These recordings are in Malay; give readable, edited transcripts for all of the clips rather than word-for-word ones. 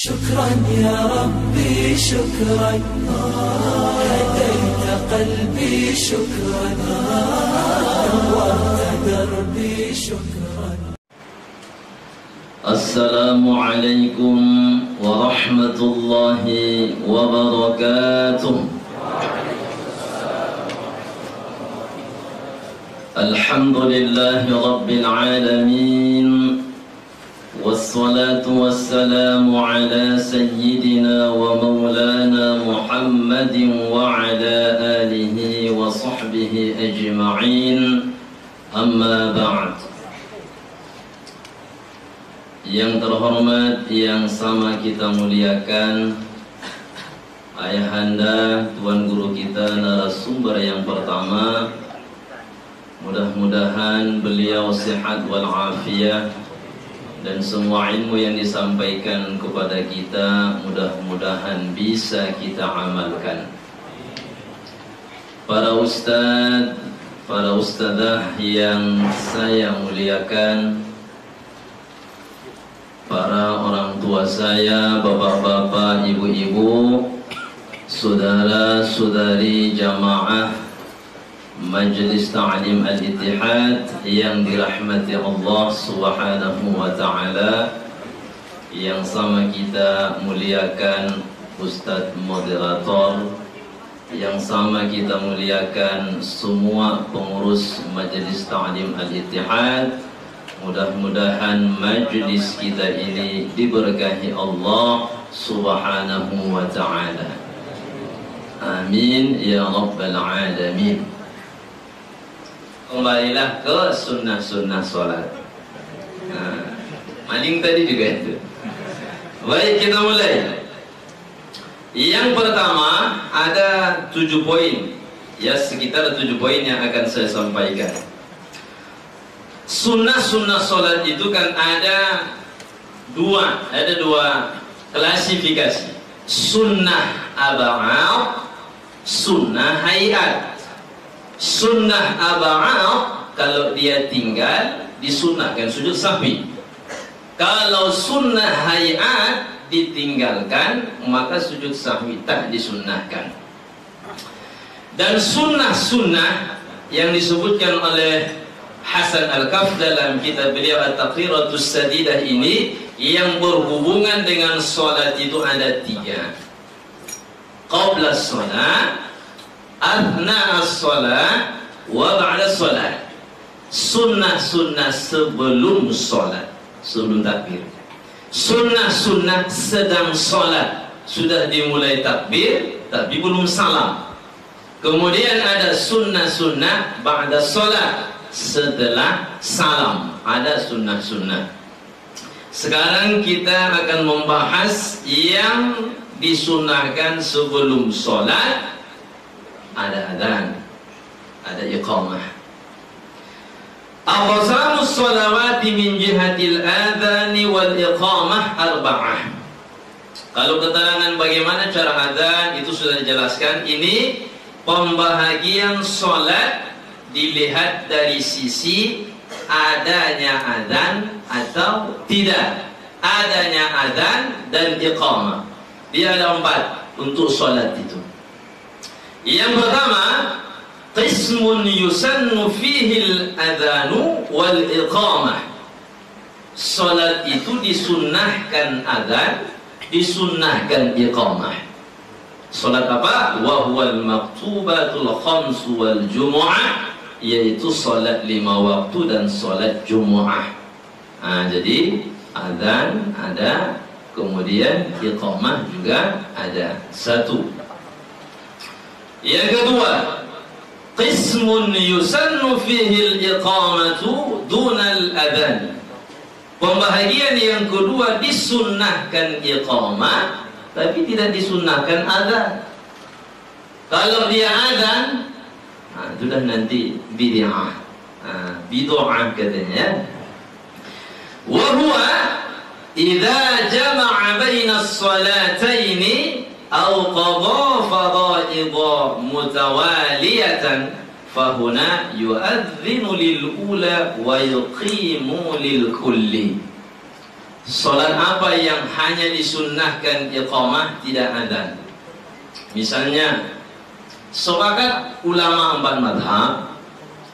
شكرا يا ربي شكرا هديت قلبي شكرا نورت دربي شكرا. السلام عليكم ورحمة الله وبركاته. الحمد لله رب العالمين، والصلاة والسلام على سيدنا ومولانا محمد وعلى آله وصحبه أجمعين. أما بعد. Yang terhormat, yang sama kita muliakan, ayahanda, tuan guru kita, narasumber yang pertama, mudah-mudahan beliau sehat walafiat dan semua ilmu yang disampaikan kepada kita mudah-mudahan bisa kita amalkan. Para ustadz, para ustadzah yang saya muliakan, para orang tua saya, bapak-bapak, ibu-ibu, saudara-saudari jamaah Majelis Ta'lim Al-Ittihad yang dirahmati Allah Subhanahu wa ta'ala, yang sama kita muliakan Ustadz Moderator, yang sama kita muliakan semua pengurus Majelis Ta'lim Al-Ittihad. Mudah-mudahan majlis kita ini diberkahi Allah Subhanahu wa ta'ala. Amin ya rabbal alamin. Kembalilah ke sunnah-sunnah sholat. Maling tadi juga itu. Baik, kita mulai. Yang pertama ada 7 poin. Ya, sekitar 7 poin yang akan saya sampaikan. Sunnah-sunnah sholat itu kan ada dua klasifikasi. Sunnah ab'ad, sunnah hayat. Sunnah ab'ad kalau dia tinggal disunnahkan sujud sahwi. Kalau sunnah hayat ditinggalkan maka sujud sahwi tak disunnahkan. Dan sunnah-sunnah yang disebutkan oleh Hasan Al-Kaf dalam kitab beliau At-Taqriratus Sadidah ini, yang berhubungan dengan solat itu ada 3. Qabla solat, athna as-solat, wa ba'da solat. Sunnah-sunnah sebelum solat, sebelum takbir. Sunnah-sunnah sedang solat, sudah dimulai takbir tapi belum salam. Kemudian ada sunnah-sunnah ba'da solat, setelah salam, ada sunnah-sunnah. Sekarang kita akan membahas yang disunnahkan sebelum sholat. Ada adzan, ada iqamah. Aqsamus sholawati min jihatil adzani wal iqamah arba'ah. Kalau keterangan bagaimana cara adzan itu sudah dijelaskan. Ini pembahagian sholat dilihat dari sisi adanya adzan atau tidak adanya adzan dan iqamah. Dia ada 4 untuk sholat itu. Yang pertama, qismun yusannu fihi al-adzanu wal iqamah. Sholat itu disunnahkan adzan, disunnahkan iqamah. Sholat apa? Wa huwal maktubatul khams wal jumu'ah, yaitu sholat 5 waktu dan sholat Jumu'ah. Jadi adzan ada, kemudian iqamah juga ada. 1. Yang kedua, qismun yusannu fihi al-iqamatu duna al-adzan. Pembahagian yang kedua, disunnahkan iqamah tapi tidak disunnahkan adzan. Kalau dia adzan, sudah nanti bid'ah. Bid'ah katanya. Wa huwa idza jama'a baina as-salataini aw qada faraidha mutawaliyatan fahuna yu'adzinu lil ula wa yuqimu lil kulli. Solat apa yang hanya disunnahkan iqamah tidak adzan? Misalnya, sepakat ulama 4 madhab,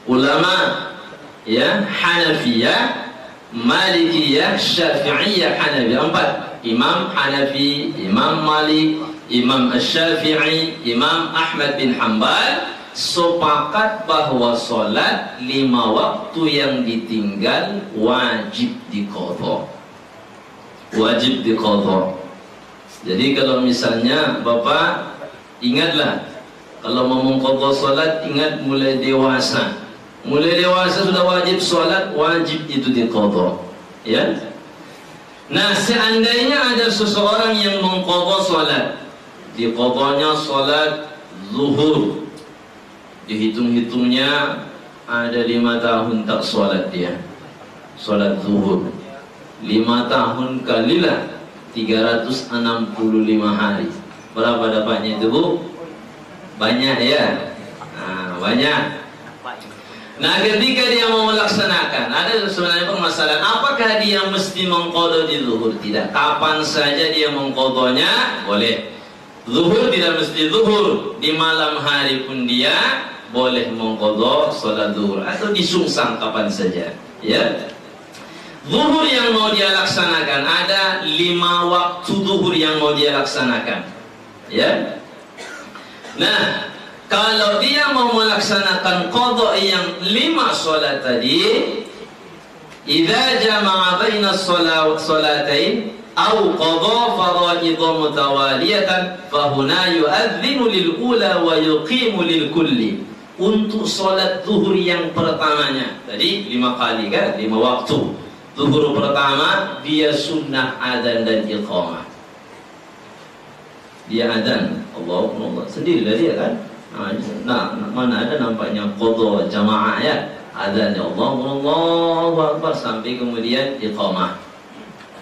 ulama ya Hanafiyah, Malikiyah, Syafi'iyah, Hanafiyah 4. Imam Hanafi, Imam Malik, Imam Asy-Syafi'i, Imam Ahmad bin Hanbal sepakat bahwa solat 5 waktu yang ditinggal wajib diqadha. Wajib diqadha. Jadi kalau misalnya Bapak ingatlah, kalau mau mengqadha solat, ingat mulai dewasa. Mulai dewasa sudah wajib solat, wajib itu diqadha. Ya. Nah, seandainya ada seseorang yang mengqadha solat, diqadhanya solat zuhur, dihitung-hitungnya ada 5 tahun tak solat dia, solat zuhur. 5 tahun kalilah 365 hari. Berapa dapatnya itu, Bu? Banyak ya? Nah, banyak. Nah, ketika dia mau melaksanakan, ada sebenarnya permasalahan, apakah dia mesti mengqadha di zuhur? Tidak. Kapan saja dia mengqadhanya boleh. Zuhur tidak mesti zuhur. Di malam hari pun dia boleh mengqadha salat zuhur atau disungsang kapan saja. Ya. Zuhur yang mau dia laksanakan, ada 5 waktu zuhur yang mau dia laksanakan. Ya. Nah, kalau dia mau melaksanakan qadha yang 5 solat tadi, idza jama'a baina salatain aw qadha faraidha mutawaliyatan fa huna yu'adhdhinu lil ula wa yuqimu lil kulli. Untuk solat zuhur yang pertamanya, tadi 5 kali kan, 5 waktu. Zuhur pertama dia sunnah adzan dan iqamah. Dia adzan, Allahu Akbar, sendiri lah dia kan. Nah, mana ada nampaknya qadha jamaah ya, adzan ya Allahu Akbar sampai kemudian iqamah.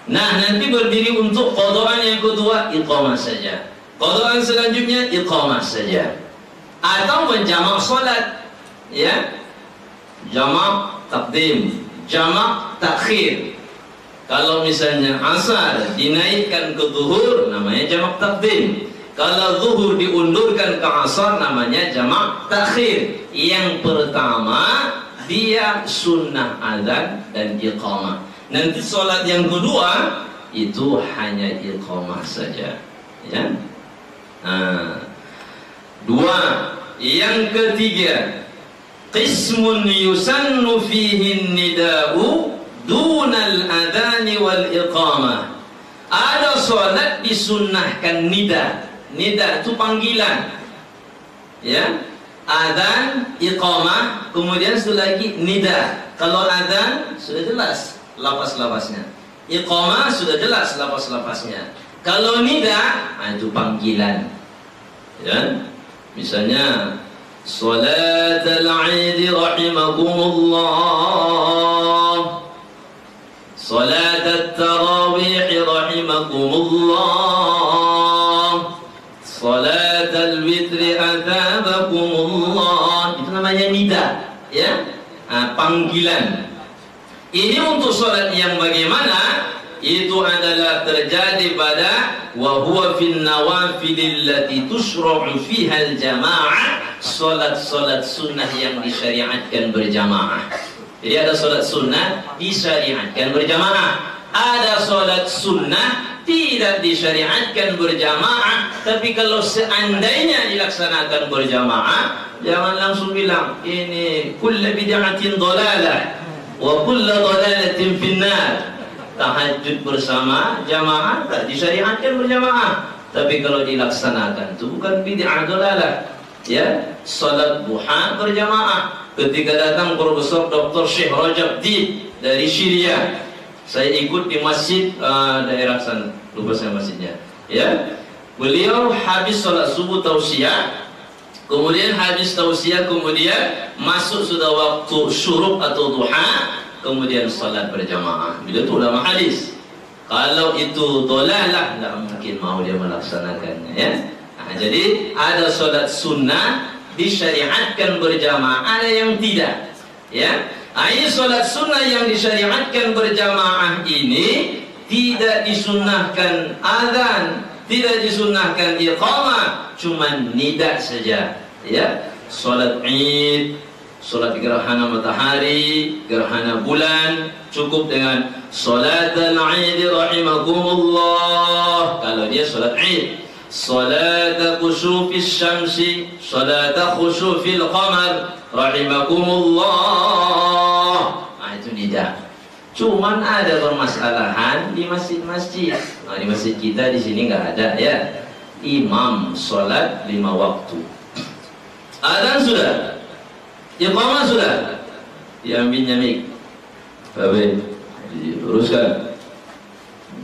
Nah, nanti berdiri untuk qadhaan yang kedua, iqamah saja. Qadhaan selanjutnya iqamah saja. Atau menjamak salat, ya. Jamak taqdim, jamak takhir. Kalau misalnya asar dinaikkan ke zuhur, namanya jamak taqdim. Kalau zuhur diundurkan ke asar, namanya jamak takhir. Yang pertama dia sunnah adzan dan iqamah. Nanti solat yang kedua itu hanya iqamah saja. Ya. Nah, 2. Yang ketiga, qismun yusannu fihi nida'u dunal adani wal iqamah. Ada solat disunnahkan nida. Nida itu panggilan, ya. Adzan, iqamah, kemudian setelah lagi nida. Kalau adzan sudah jelas lafaz-lafaznya, iqamah sudah jelas lafaz-lafaznya. Kalau nida, itu panggilan, ya. Misalnya salat al-Eid rahimakumullah, salat at-tarawih rahimakumullah, salat al-witr athabakumullah. Itu namanya nida, ya. Panggilan. Ini untuk salat yang bagaimana? Itu adalah terjadi pada wa huwa fin nawafil allati tushra'u fiha al-jamaah, salat-salat sunnah yang disyariatkan berjamaah. Jadi ada salat sunnah disyariatkan berjamaah, ada salat sunnah tidak disyariatkan berjamaah. Tapi kalau seandainya dilaksanakan berjamaah, jangan langsung bilang ini kullu bid'atin dhalalah wa kullu dhalalatin finnar. Tahajud bersama jamaah tak disyariatkan berjamaah, tapi kalau dilaksanakan itu bukan bid'ah dhalalah. Ya, salat duha berjamaah. Ketika datang Profesor Dr. Syekh Rajab Dib dari Syria, saya ikut di masjid daerah sana, lupa saya masjidnya. Ya, beliau habis salat subuh tausiah, kemudian habis tausiah, kemudian masuk sudah waktu syuruk atau duha, kemudian salat berjamaah. Bila itu ulama hadis. Kalau itu dhalalah, tidak mungkin mau dia melaksanakannya, ya. Nah, jadi ada salat sunnah disyariatkan berjamaah, ada yang tidak, ya. Ini salat sunnah yang disyariatkan berjamaah ini tidak disunnahkan azan, tidak disunnahkan iqamah, cuman nida saja. Ya, salat Id, salat gerhana matahari, gerhana bulan, cukup dengan salatul Id rahimakumullah kalau dia salat Id. Salat khusufis syamsi, salat khusufil qamar rahimakumullah. Itu nida. Cuman ada permasalahan di masjid-masjid. Nah, di masjid kita di sini nggak ada ya. Imam salat 5 waktu. Adzan sudah, iqamah sudah, diambilnya mik, babe, diluruskan,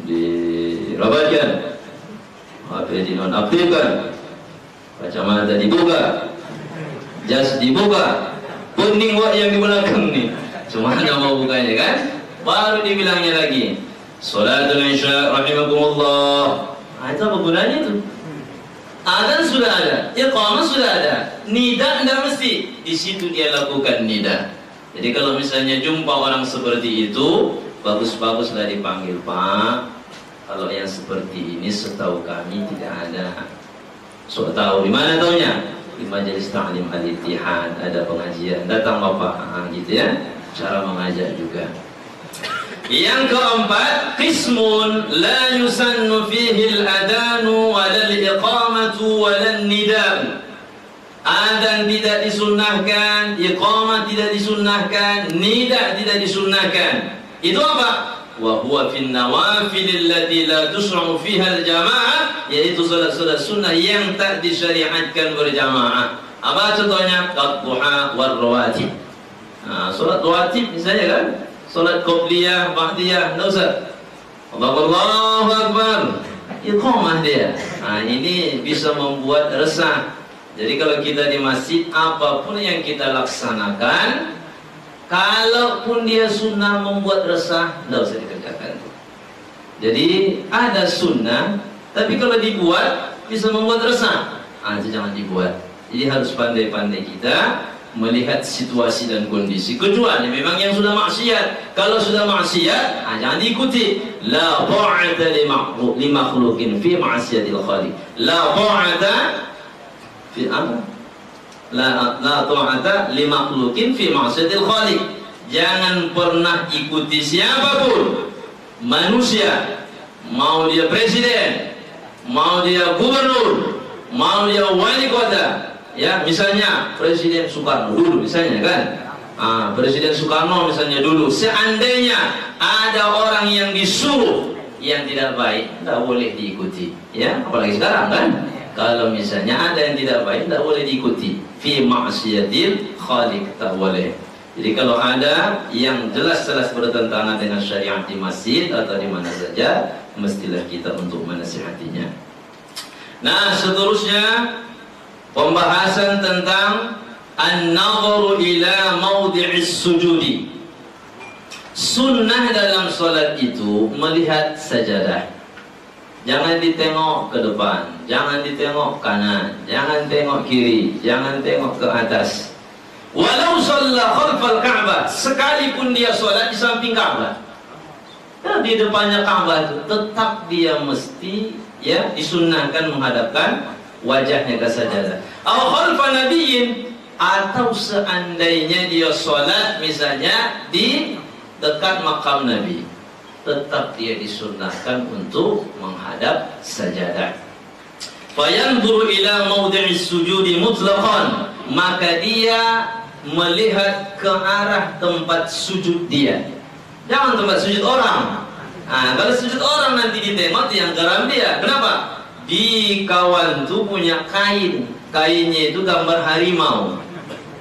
dirapatkan, HP dinonaktifkan, kacamata dibuka, jas dibuka, kuning wak yang di belakang nih, cuma anda mau bukanya kan, baru dibilangnya lagi, salatul isya rahimakumullah. Nah, itu apa gunanya itu? Adzan sudah ada, iqamah sudah ada, nida tidak mesti. Di situ dia lakukan nida. Jadi kalau misalnya jumpa orang seperti itu, bagus-baguslah dipanggil, Pak. Kalau yang seperti ini setahu kami tidak ada. So tahu di mana taunya? Di Majelis Ta'lim Al-Ittihad ada pengajian. Datang Bapak, gitu ya. Cara mengajak juga. Yang keempat, qismun la yusannu fihi al-adanu wala al-iqamatu wala an-nida. Adzan tidak disunnahkan, iqamah tidak disunnahkan, nida tidak disunnahkan. Itu apa? Wa huwa fin nawafil allati la tusra'u fiha al-jamaah, yaitu salat-salat sunnah yang tak disyariatkan berjamaah. Apa contohnya? Qad-duha war rawatib. Nah, salat rawatib misalnya kan? Salat qobliyah, ba'diyah, enggak usah. Allahu Akbar. Iqamah dia. Nah, ini bisa membuat resah. Jadi kalau kita di masjid, apapun yang kita laksanakan, kalaupun dia sunnah membuat resah, enggak usah dikerjakan. Jadi ada sunnah, tapi kalau dibuat bisa membuat resah. Itu jangan dibuat. Jadi harus pandai-pandai kita melihat situasi dan kondisi. Kecuali memang yang sudah maksiat. Kalau sudah maksiat, jangan diikuti. La ta'ata li makhluqin fi ma'siyatil khaliq. La ta'ata fi apa? La ta'ata li makhluqin fi ma'siyatil khaliq. Jangan pernah ikuti siapapun, manusia, mau dia presiden, mau dia gubernur, mau dia wali kota. Ya, misalnya Presiden Soekarno dulu misalnya kan. Presiden Soekarno misalnya dulu, seandainya ada orang yang disuruh yang tidak baik, tidak boleh diikuti. Ya, apalagi sekarang kan. Kalau misalnya ada yang tidak baik, tidak boleh diikuti. Fi ma'siyatil khaliq, tak boleh. Jadi kalau ada yang jelas-jelas bertentangan dengan syariat di masjid atau di mana saja, mestilah kita untuk menasihatinya. Nah, seterusnya pembahasan tentang an-nadharu ila mawdi'is sujudi. Sunnah dalam salat itu melihat sajadah. Jangan ditengok ke depan, jangan ditengok kanan, jangan tengok kiri, jangan tengok ke atas. Walau shalla khalfal Ka'bah, sekalipun dia salat di samping Ka'bah, di depannya Ka'bah itu tetap dia mesti ya disunnahkan menghadapkan wajahnya ke sajadah. Atau khalfa nabiyyin, atau seandainya dia salat misalnya di dekat makam Nabi, tetap dia disunnahkan untuk menghadap sajadah. Fayanzuru ila mawdi'is sujudi mutlaqan, maka dia melihat ke arah tempat sujud dia, jangan tempat sujud orang. Kalau sujud orang nanti ditengok yang garam dia. Kenapa? Di kawan tuh punya kain, kainnya itu gambar harimau.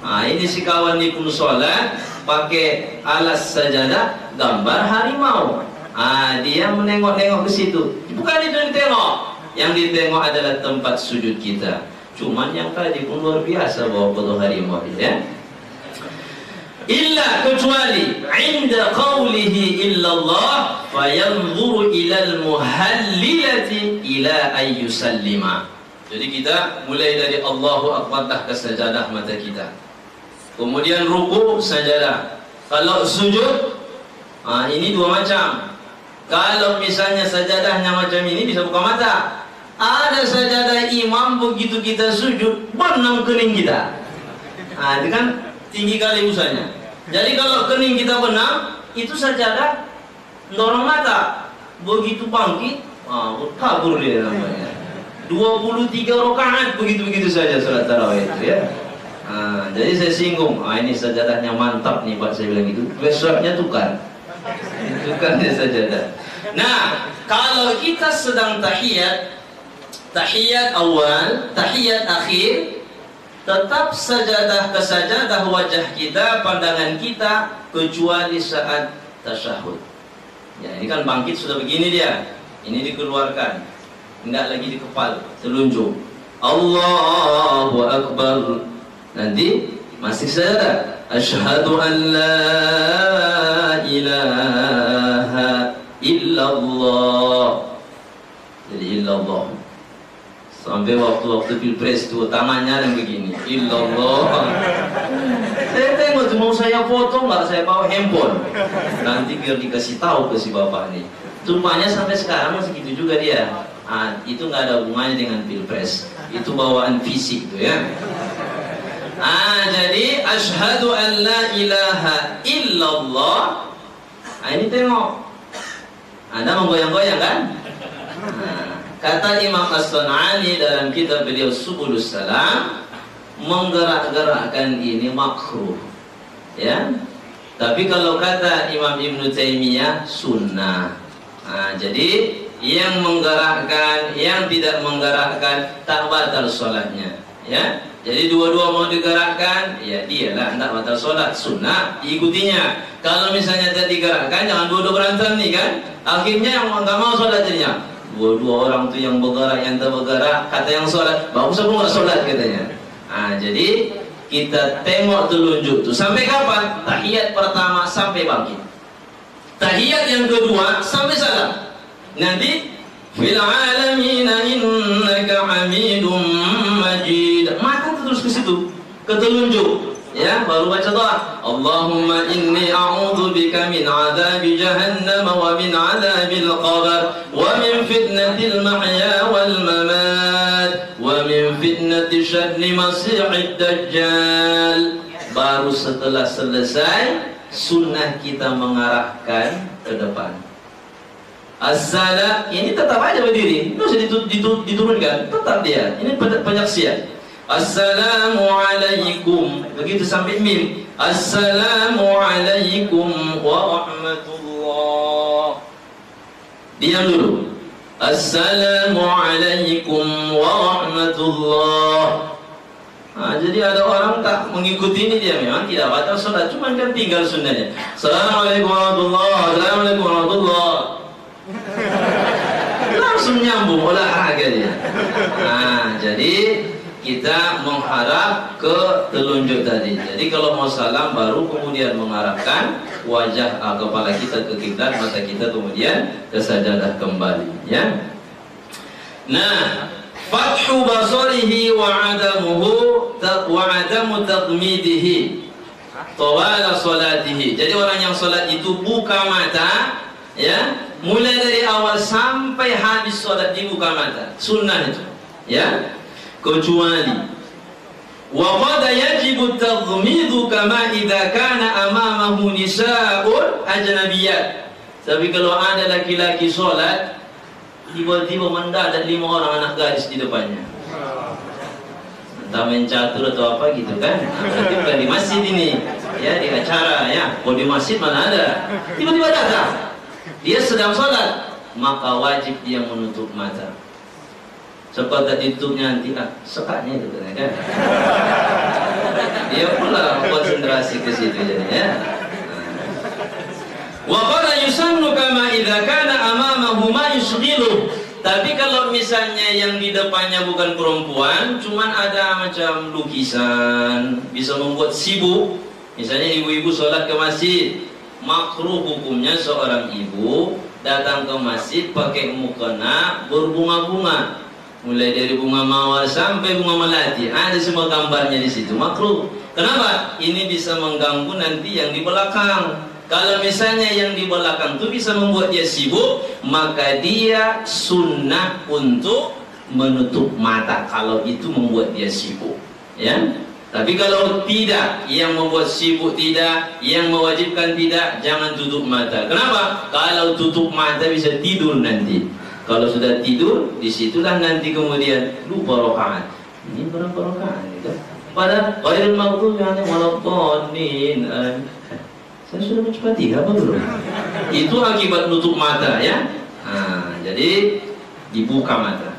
Ini si kawan di pun sholat pakai alas sajadah gambar harimau. Dia menengok-nengok ke situ. Bukan itu yang ditengok. Yang ditengok adalah tempat sujud kita. Cuman yang tadi pun luar biasa bawa foto harimau ya. Illa, kecuali inda qawlihi illallah fayanzuru ilal muhallilati ila ayyusallima. Jadi kita mulai dari Allahu Akbar dah ke sajadah mata kita, kemudian ruku sajadah. Kalau sujud ini dua macam. Kalau misalnya sajadahnya macam ini bisa buka mata. Ada sajadah imam begitu kita sujud benam kening kita. Itu kan tinggi kali usahanya. Jadi kalau kening kita benam, itu sajadah dorong mata. Begitu bangkit, kabur dia namanya. 23 rakaat begitu-begitu saja salat tarawih itu ya. Jadi saya singgung, ini sajadahnya mantap nih Pak, saya bilang gitu. Besoknya tukar dia sajadah. Nah, kalau kita sedang tahiyat awal, tahiyat akhir, tetap sajadah ke sajadah wajah kita, pandangan kita, kecuali saat tasyahud. Ya, ini kan bangkit sudah begini dia. Ini dikeluarkan, enggak lagi di kepala, telunjuk. Allahu Akbar. Nanti masih sajadah. Asyhadu an la ilaha illallah. Jadi illallah. Sampai waktu-waktu pilpres itu tangannya yang begini. Illallah. Saya tengok mau saya foto nggak, saya bawa handphone. Nanti biar dikasih tahu ke si bapak nih. Rupanya sampai sekarang masih gitu juga dia. Itu nggak ada hubungannya dengan pilpres. Itu bawaan fisik tuh ya. Jadi asyhadu an la ilaha illallah. Ini tengok. Anda menggoyang-goyang kan? Kata Imam As-Sun'ani dalam kitab beliau Subulus Salam, menggerak-gerakkan ini makruh. Ya. Tapi kalau kata Imam Ibn Taimiyah sunnah. Jadi yang menggerakkan, yang tidak menggerakkan tak batal sholatnya. Ya. Jadi dua-dua mau digerakkan, ya dialah tidak batal sholat, sunnah diikutinya. Kalau misalnya tidak digerakkan, jangan dua-dua berantem nih kan. Akhirnya yang nggak mau sholat jadinya. Dua-dua orang tuh yang bergerak, yang tak bergerak, kata yang sholat, bagus aku nggak sholat katanya. Jadi kita tengok telunjuk tuh sampai kapan? Tahiyat pertama sampai bangkit. Tahiyat yang kedua sampai salam. Nanti fil alamina innaka hamidum majid. Maka terus ke situ, ke telunjuk. Ya, baru baca doa. Allahumma inni a'udzubika min 'adzabi jahannam wa min 'adzabil qabr wa min fitnatil mahya wal mamat wa min fitnati syarri masiihid dajjal. Baru setelah selesai, sunnah kita mengarahkan ke depan. As-salam, ini tetap aja berdiri, tidak usah diturunkan, tetap dia. Ini penyaksian. Assalamualaikum, begitu sampai mim. Assalamualaikum warahmatullah. Diam dulu. Assalamualaikum warahmatullah. Jadi ada orang tak mengikuti ini, dia memang tidak batal sholat, cuma kan tinggal sunnahnya. Assalamualaikum warahmatullah. Assalamualaikum warahmatullah. Langsung nyambung olahraga dia. Jadi kita mengharap ke telunjuk tadi. Jadi kalau mau salam baru kemudian mengarahkan wajah kepala kita ke kiblat, mata kita kemudian ke sajadah kembali. Ya. Nah, fathu basarihi wa adamu taqmidihi tawala salatihi. Jadi orang yang salat itu buka mata, ya, mulai dari awal sampai habis salat dibuka mata. Sunnah itu, ya. Kecuali wa qad yajibu taghmidu kama idza kana amamahu nisa'un ajnabiyat. Tapi kalau ada laki-laki salat tiba-tiba mendadak 5 orang anak gadis di depannya, entah main catur atau apa gitu kan. Berarti bukan di masjid ini, ya, di acara, ya. Kalau di masjid mana ada, tiba-tiba datang, dia sedang salat, maka wajib dia menutup mata. Cepat tak ditutupnya nanti sekatnya itu kan. Dia pula konsentrasi ke situ jadinya. Wa qala yusannu kama idza kana amamahu ma yushghilu. Tapi kalau misalnya yang di depannya bukan perempuan, cuman ada macam lukisan, bisa membuat sibuk. Misalnya ibu-ibu sholat ke masjid, makruh hukumnya seorang ibu datang ke masjid pakai mukena berbunga-bunga. Mulai dari bunga mawar sampai bunga melati, ada semua gambarnya di situ, makruh. Kenapa? Ini bisa mengganggu nanti yang di belakang. Kalau misalnya yang di belakang itu bisa membuat dia sibuk, maka dia sunnah untuk menutup mata kalau itu membuat dia sibuk, ya. Tapi kalau tidak, yang membuat sibuk tidak, yang mewajibkan tidak, jangan tutup mata. Kenapa? Kalau tutup mata bisa tidur nanti. Kalau sudah tidur, disitulah nanti kemudian lupa rakaat. Ini berapa rakaat? Pada ghairil maghdubi alaihim waladdallin. Saya sudah mencoba 3 apa belum? Itu akibat nutup mata, ya. Jadi dibuka mata.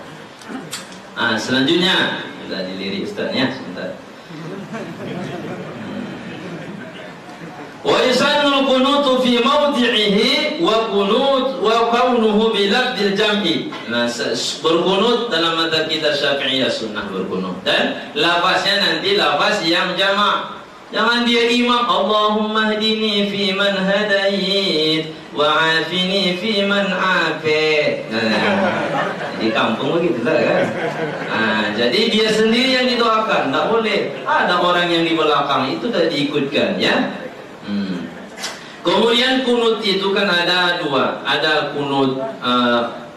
Selanjutnya sudah dilirik Ustaznya sebentar. Wa yusannul qunutu fi mawdi'ihi wa kaunuhu bi lafdil jam'i. Nah, berkunut dalam mazhab kita Syafi'iyah sunnah berkunut, dan lafaznya nanti lafaz yang jamak. Jangan dia imam Allahumma hdini fi man hadait wa afini fi man afait. Di kampung begitu lah kan. Jadi dia sendiri yang didoakan, tak boleh ada orang yang di belakang itu tak diikutkan, ya. Kemudian kunut itu kan ada 2, ada kunut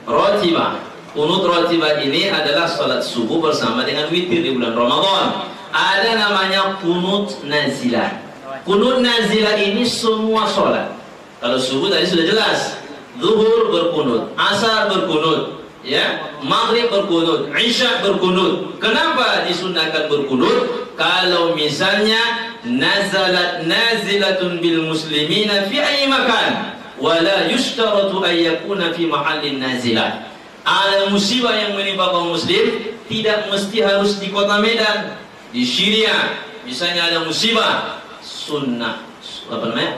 rotibah. Kunut rotibah ini adalah salat subuh bersama dengan witir di bulan Ramadan. Ada namanya kunut nazilah. Kunut nazilah ini semua sholat. Kalau subuh tadi sudah jelas, zuhur berkunut, asar berkunut, ya, maghrib berkunut, isya berkunut. Kenapa disunahkan berkunut? Kalau misalnya nazalat nazilatun bil muslimina fi ayyi makan, wala yushtaratu ay yakuna fi mahallin nazilah. Ada musibah yang menimpa kaum muslim, tidak mesti harus di kota Medan. Di Syria misalnya ada musibah, sunnah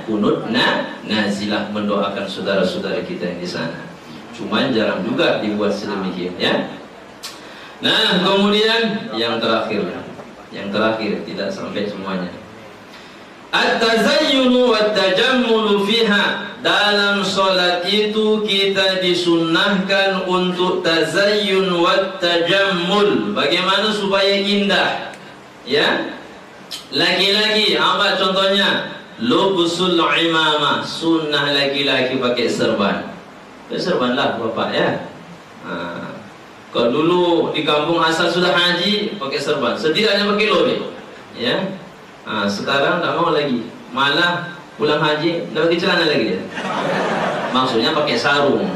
kunut nazilah, mendoakan saudara-saudara kita yang di sana. Cuma jarang juga dibuat sedemikian, ya. Nah, kemudian yang terakhir tidak sampai semuanya. At-tazayyunu wat-tajammulu fiha. Dalam salat itu kita disunnahkan untuk tazayyun wat-tajammul. Bagaimana supaya indah? Ya, laki-laki apa contohnya? Lubsul imamah, sunnah laki-laki pakai serban. Serban lah bapak, ya. Kalau dulu di kampung asal sudah haji pakai serban, setidaknya pakai lobek, ya. Sekarang tak mau lagi, malah pulang haji tidak pakai celana lagi dia. Maksudnya pakai sarung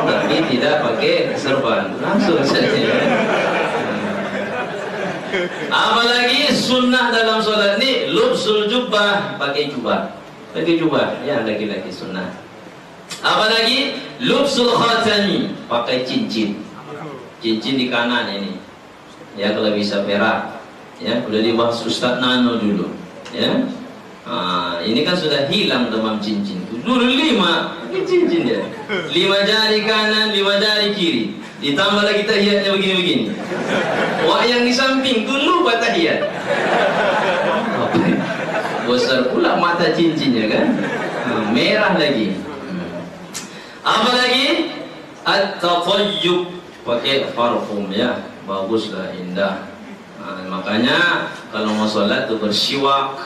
tapi tidak pakai serban, langsung saja. Apalagi sunnah dalam sholat ini lubsul jubbah, pakai jubah, ya, laki-laki sunnah. Apalagi lubsul khatami, pakai cincin di kanan ini, ya, kalau bisa perak, ya. Udah dibahas Ustaz Nano dulu, ya. Ini kan sudah hilang demam cincin. Dulu 5 cincin dia, 5 jari kanan, 5 jari kiri. Ditambah lagi tahiyatnya begini-begini. Wah, yang di samping dulu lupa tahiyat. Besar pula mata cincinnya kan. Merah lagi. Apalagi at-tatayyub, pakai parfum, ya. Baguslah, indah. Makanya kalau mau sholat tuh bersiwak.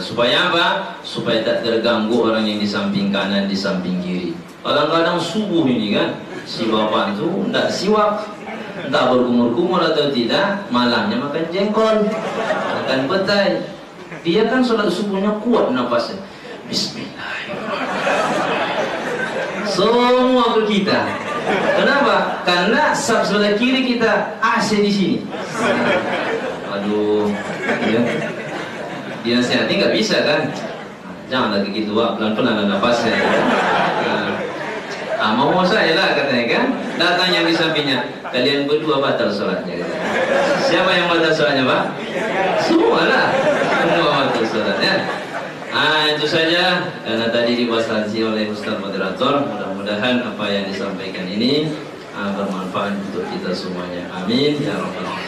Supaya apa? Supaya tak terganggu orang yang di samping kanan, di samping kiri. Kadang-kadang subuh ini kan, si bapak itu tidak siwak, entah berkumur-kumur atau tidak, malamnya makan jengkol, makan petai. Dia kan sholat subuhnya kuat nafasnya, Bismillahirrahmanirrahim. Semua ke kita. Kenapa? Karena sab sebelah kiri kita AC di sini. Aduh, ya. Dinasihati nggak bisa kan? Janganlah begitu, pelan-pelan nafasnya. Mau saya lah katanya kan. Datang yang di sampingnya, kalian berdua batal sholatnya. Siapa yang batal sholatnya, Pak? Semua lah, semua batal sholatnya. Itu saja, karena tadi dibahas oleh Ustaz Moderator. Mudah-mudahan apa yang disampaikan ini bermanfaat untuk kita semuanya. Amin ya rabbal alamin.